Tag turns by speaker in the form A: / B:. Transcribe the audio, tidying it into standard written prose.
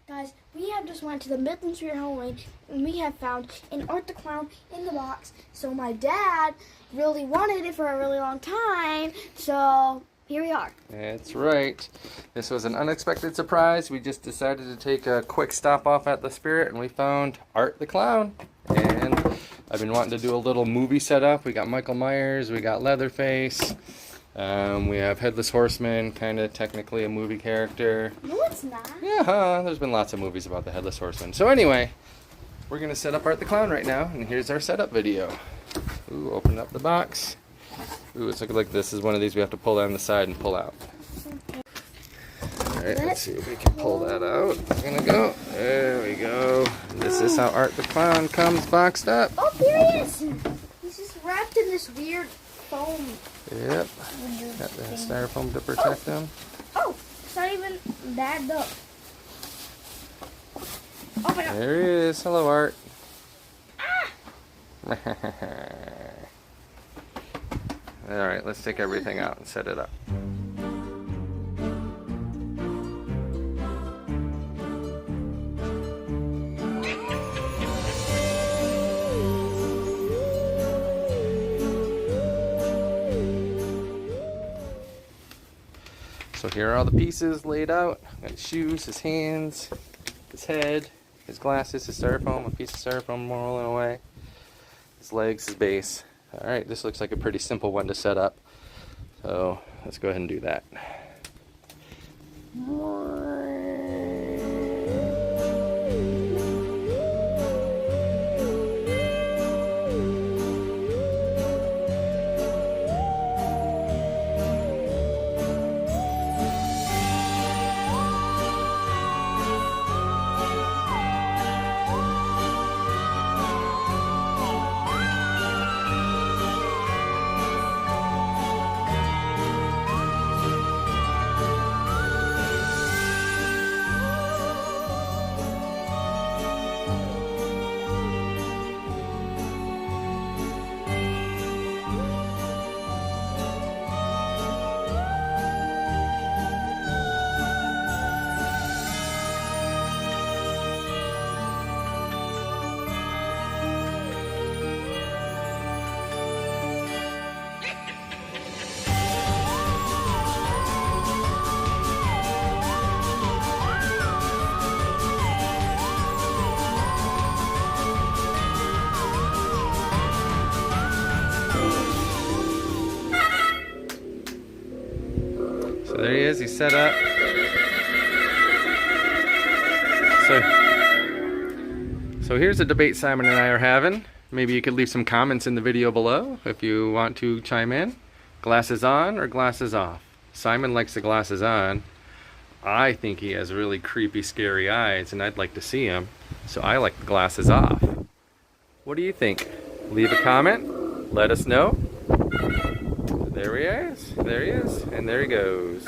A: Guys, we have just went to the Midland Street Halloween and we have found an Art the Clown in the box. So my dad really wanted it for a really long time, so here we are.
B: That's right. This was an unexpected surprise. We just decided to take a quick stop off at the Spirit and we found Art the Clown. And I've been wanting to do a little movie setup. We got Michael Myers, we got Leatherface. We have Headless Horseman, kind of technically a movie character.
A: No, it's not.
B: Yeah, there's been lots of movies about the Headless Horseman. So anyway, we're going to set up Art the Clown right now, and here's our setup video. Ooh, open up the box. Ooh, it's looking like this is one of these we have to pull down the side and pull out. Alright, let's see if we can pull that out. It's going to go. There we go. This is how Art the Clown comes boxed up.
A: Oh, there he is. He's just wrapped in this weird foam.
B: Yep. Got the styrofoam to protect him.
A: Oh, it's not even bagged up. Oh my god.
B: There he is. Hello, Art.
A: Ah!
B: Alright, let's take everything out and set it up. So here are all the pieces laid out. Got his shoes, his hands, his head, his glasses, his styrofoam, a piece of styrofoam rolling away, his legs, his base. Alright, this looks like a pretty simple one to set up. So let's go ahead and do that. So there he is, he's set up. So here's a debate Simon and I are having. Maybe you could leave some comments in the video below if you want to chime in. Glasses on or glasses off? Simon likes the glasses on. I think he has really creepy, scary eyes and I'd like to see him. So I like the glasses off. What do you think? Leave a comment, let us know. There he is, and there he goes.